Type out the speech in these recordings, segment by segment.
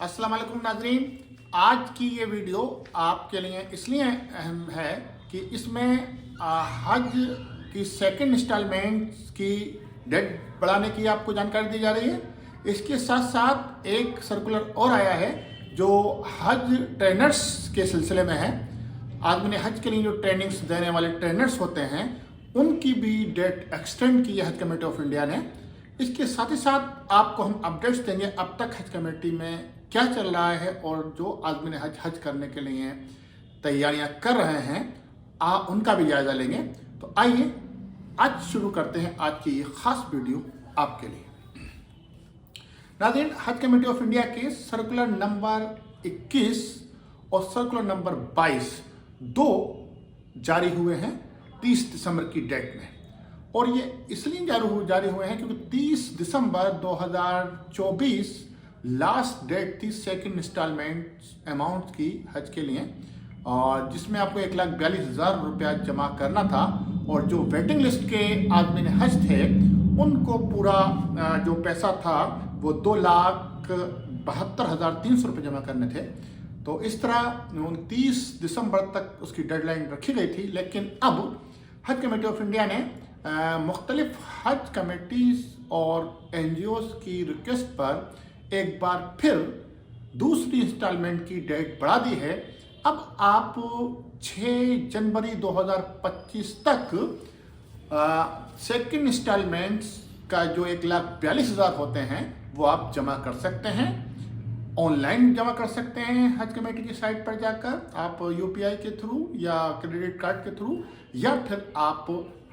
अस्सलाम वालेकुम नाजरीन। आज की ये वीडियो आपके लिए इसलिए अहम है कि इसमें हज की सेकंड इंस्टॉलमेंट की डेट बढ़ाने की आपको जानकारी दी जा रही है। इसके साथ साथ एक सर्कुलर और आया है जो हज ट्रेनर्स के सिलसिले में है। आदमी हज के लिए जो ट्रेनिंग्स देने वाले ट्रेनर्स होते हैं उनकी भी डेट एक्सटेंड की है हज कमेटी ऑफ इंडिया ने। इसके साथ ही साथ आपको हम अपडेट्स देंगे अब तक हज कमेटी में क्या चल रहा है और जो आदमी हज करने के लिए तैयारियां कर रहे हैं उनका भी जायजा लेंगे। तो आइए आज शुरू करते हैं आज की ये खास वीडियो आपके लिए। नाज़रीन, हज कमेटी ऑफ इंडिया के सर्कुलर नंबर 21 और सर्कुलर नंबर 22 दो जारी हुए हैं 30 दिसंबर की डेट में। और ये इसलिए जारी हुए हैं क्योंकि 30 दिसंबर 2024 लास्ट डेट थी सेकंड इंस्टॉलमेंट अमाउंट की हज के लिए, और जिसमें आपको 1,42,000 रुपया जमा करना था। और जो वेटिंग लिस्ट के आदमी ने हज थे उनको पूरा जो पैसा था वो 2,72,300 रुपये जमा करने थे। तो इस तरह 29 दिसंबर तक उसकी डेडलाइन रखी गई थी। लेकिन अब हज कमेटी ऑफ इंडिया ने मुख्तलिफ हज कमेटीज और NGOs की रिक्वेस्ट पर एक बार फिर दूसरी इंस्टॉलमेंट की डेट बढ़ा दी है। अब आप 6 जनवरी 2025 तक सेकंड इंस्टॉलमेंट्स का जो 1,42,000 होते हैं वो आप जमा कर सकते हैं। ऑनलाइन जमा कर सकते हैं हज कमेटी की साइट पर जाकर, आप UPI के थ्रू या क्रेडिट कार्ड के थ्रू, या फिर आप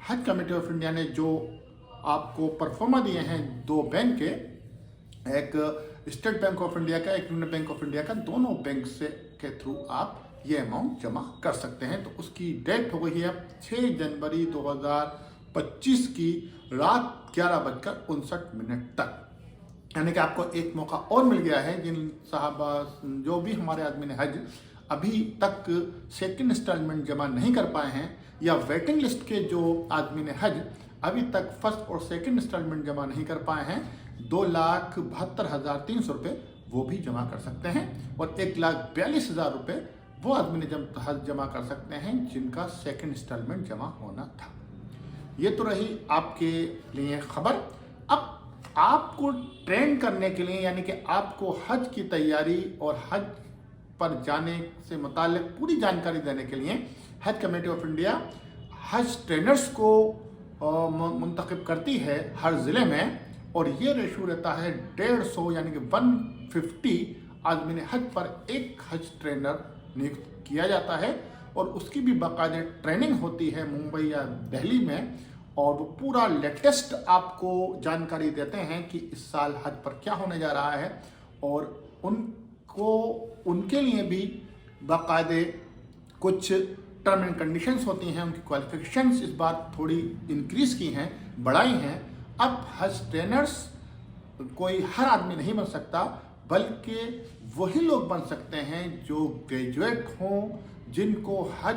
हज कमेटी ऑफ इंडिया ने जो आपको परफॉर्मा दिए हैं दो बैंक के, एक स्टेट बैंक ऑफ इंडिया का, एक यूनियन बैंक ऑफ इंडिया का, दोनों बैंक से के थ्रू आप ये अमाउंट जमा कर सकते हैं। तो उसकी डेट हो गई है 6 जनवरी 2025 की रात 11:59 तक। यानी कि आपको एक मौका और मिल गया है। जिन साहबा जो भी हमारे आदमी ने हज अभी तक सेकंड इंस्टॉलमेंट जमा नहीं कर पाए हैं, या वेटिंग लिस्ट के जो आदमी ने हज अभी तक फर्स्ट और सेकंड इंस्टॉलमेंट जमा नहीं कर पाए हैं, 2,72,300 रुपये वो भी जमा कर सकते हैं। और 1,42,000 रुपये वो आदमी ने हज जमा कर सकते हैं जिनका सेकंड इंस्टॉलमेंट जमा होना था। ये तो रही आपके लिए खबर। अब आपको ट्रेन करने के लिए, यानी कि आपको हज की तैयारी और हज पर जाने से मुताल्लिक पूरी जानकारी देने के लिए हज कमेटी ऑफ इंडिया हज ट्रेनर्स को मुंतखब करती है हर ज़िले में। और ये रेशो रहता है 150, यानी कि 150 आदमी ने हज पर एक हज ट्रेनर नियुक्त किया जाता है। और उसकी भी बाकायदा ट्रेनिंग होती है मुंबई या दिल्ली में, और वो पूरा लेटेस्ट आपको जानकारी देते हैं कि इस साल हज पर क्या होने जा रहा है। और उनके लिए भी बाकायदे कुछ टर्म एंड कंडीशंस होती हैं। उनकी क्वालिफिकेशंस इस बार थोड़ी इंक्रीज़ की हैं, बढ़ाई हैं। अब हज ट्रेनर्स कोई हर आदमी नहीं बन सकता, बल्कि वही लोग बन सकते हैं जो ग्रेजुएट हों, जिनको हज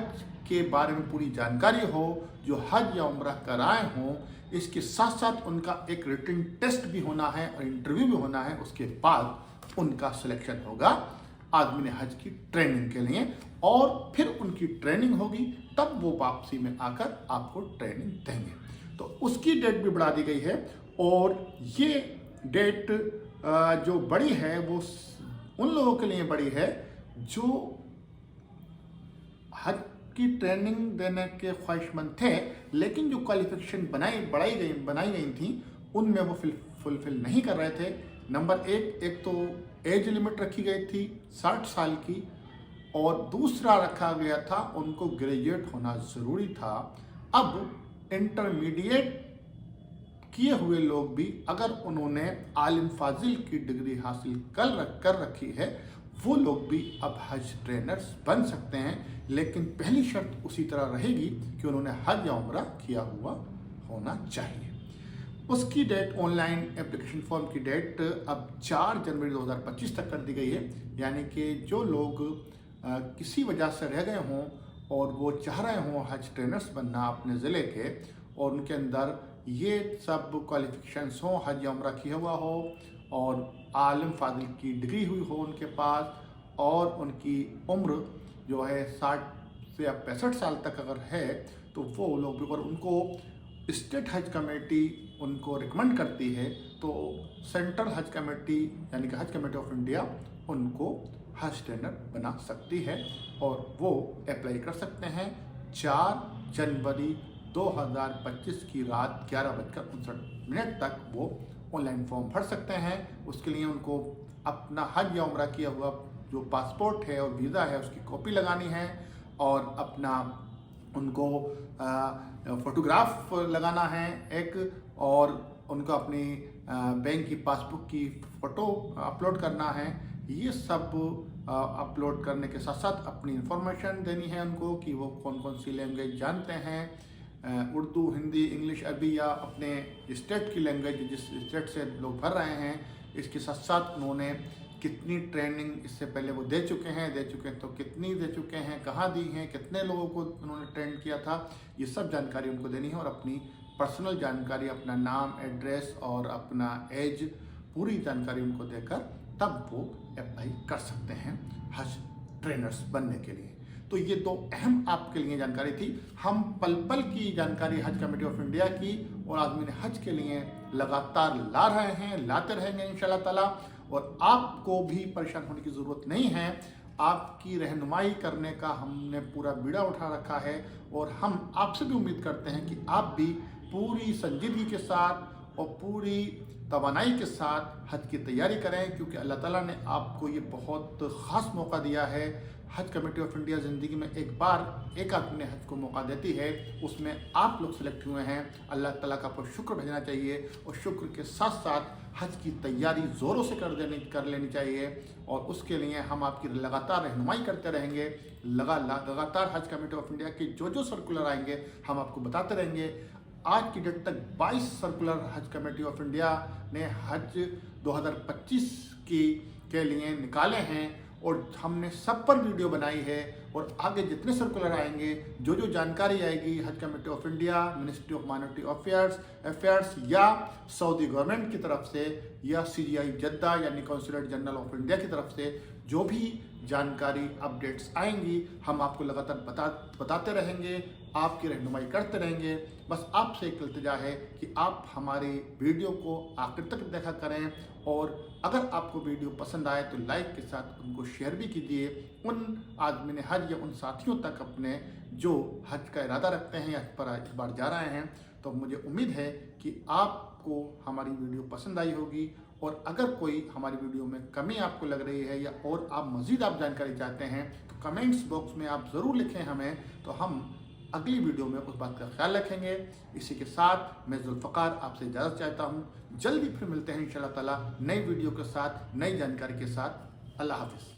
के बारे में पूरी जानकारी हो, जो हज या उम्रा कराए हों। इसके साथ साथ उनका एक रिटन टेस्ट भी होना है और इंटरव्यू भी होना है। उसके बाद उनका सिलेक्शन होगा आदमी ने हज की ट्रेनिंग के लिए, और फिर उनकी ट्रेनिंग होगी, तब वो वापसी में आकर आपको ट्रेनिंग देंगे। तो उसकी डेट भी बढ़ा दी गई है। और ये डेट जो बड़ी है वो उन लोगों के लिए बड़ी है जो हज की ट्रेनिंग देने के ख्वाहिशमंद थे, लेकिन जो क्वालिफिकेशन बनाई गई थी उनमें वो फुलफिल नहीं कर रहे थे। नंबर एक तो एज लिमिट रखी गई थी 60 साल की, और दूसरा रखा गया था उनको ग्रेजुएट होना ज़रूरी था। अब इंटरमीडिएट किए हुए लोग भी अगर उन्होंने आलिम फाजिल की डिग्री हासिल कर रखी है, वो लोग भी अब हज ट्रेनर्स बन सकते हैं। लेकिन पहली शर्त उसी तरह रहेगी कि उन्होंने हज या उम्रा किया हुआ होना चाहिए। उसकी डेट, ऑनलाइन एप्लीकेशन फॉर्म की डेट अब 4 जनवरी 2025 तक कर दी गई है। यानी कि जो लोग किसी वजह से रह गए हों और वो चाह रहे हों हज ट्रेनर्स बनना अपने ज़िले के, और उनके अंदर ये सब क्वालिफिकेशंस हों, हज या उम्रा किया हुआ हो, और आलिम फाजिल की डिग्री हुई हो उनके पास, और उनकी उम्र जो है 60 से या 65 साल तक अगर है, तो वो लोग भी, अगर उनको स्टेट हज कमेटी उनको रिकमेंड करती है तो सेंट्रल हज कमेटी यानी कि हज कमेटी ऑफ इंडिया उनको हज ट्रेनर बना सकती है, और वो अप्लाई कर सकते हैं 4 जनवरी 2025 की रात 11:59 तक वो ऑनलाइन फॉर्म भर सकते हैं। उसके लिए उनको अपना हज या उम्रा किया हुआ जो पासपोर्ट है और वीज़ा है उसकी कॉपी लगानी है, और अपना उनको फोटोग्राफ लगाना है एक, और उनको अपनी बैंक की पासबुक की फ़ोटो अपलोड करना है। ये सब अपलोड करने के साथ साथ अपनी इंफॉर्मेशन देनी है उनको कि वो कौन कौन सी लैंग्वेज जानते हैं, उर्दू, हिंदी, इंग्लिश, अरबी या अपने स्टेट की लैंग्वेज जिस स्टेट से लोग भर रहे हैं। इसके साथ साथ उन्होंने कितनी ट्रेनिंग इससे पहले वो दे चुके हैं तो कितनी दे चुके हैं, कहाँ दी हैं, कितने लोगों को उन्होंने ट्रेन किया था, ये सब जानकारी उनको देनी है। और अपनी पर्सनल जानकारी, अपना नाम, एड्रेस और अपना एज, पूरी जानकारी उनको देकर तब वो अप्लाई कर सकते हैं हज ट्रेनर्स बनने के लिए। तो ये 2 अहम आपके लिए जानकारी थी। हम पल पल की जानकारी हज कमेटी ऑफ इंडिया की और आज़मीन हज के लिए लगातार ला रहे हैं, लाते रहेंगे इंशाल्लाह ताला, और आपको भी परेशान होने की ज़रूरत नहीं है। आपकी रहनुमाई करने का हमने पूरा बीड़ा उठा रखा है, और हम आपसे भी उम्मीद करते हैं कि आप भी पूरी संजीदगी के साथ और पूरी तवानाई के साथ हज की तैयारी करें, क्योंकि अल्लाह ताला ने आपको ये बहुत ख़ास मौका दिया है। हज कमेटी ऑफ इंडिया ज़िंदगी में एक बार एक आदमी ने हज को मौका देती है, उसमें आप लोग सेलेक्ट हुए हैं। अल्लाह ताला का आपको शुक्र भेजना चाहिए, और शुक्र के साथ साथ हज की तैयारी ज़ोरों से कर लेनी चाहिए, और उसके लिए हम आपकी लगातार रहनुमाई करते रहेंगे। लगातार हज कमेटी ऑफ इंडिया के जो सर्कुलर आएंगे हम आपको बताते रहेंगे। आज की डेट तक 22 सर्कुलर हज कमेटी ऑफ इंडिया ने हज 2025 के लिए निकाले हैं, और हमने सब पर वीडियो बनाई है। और आगे जितने सर्कुलर आएंगे, जो जानकारी आएगी हज committee of India, ministry of minority affairs या सऊदी गवर्नमेंट की तरफ से, या CGI जद्दा यानी कॉन्सुलेट जनरल ऑफ इंडिया की तरफ से जो भी जानकारी अपडेट्स आएंगी हम आपको लगातार बताते रहेंगे, आपकी रहनुमाई करते रहेंगे। बस आपसे एक इल्तिजा है कि आप हमारे वीडियो को आखिर तक देखा करें, और अगर आपको वीडियो पसंद आए तो लाइक के साथ उनको शेयर भी कीजिए उन आदमीन हज या उन साथियों तक अपने जो हज का इरादा रखते हैं या हज पर इस बार जा रहे हैं। तो मुझे उम्मीद है कि आपको हमारी वीडियो पसंद आई होगी, और अगर कोई हमारी वीडियो में कमी आपको लग रही है या और आप मज़ीद जानकारी चाहते हैं तो कमेंट्स बॉक्स में आप ज़रूर लिखें हमें, तो हम अगली वीडियो में उस बात का ख्याल रखेंगे। इसी के साथ मैं जुल्फ़कार आपसे इजाज़त चाहता हूँ। जल्दी फिर मिलते हैं इंशाल्लाह ताला नई वीडियो के साथ, नई जानकारी के साथ। अल्लाह हाफ़िज़।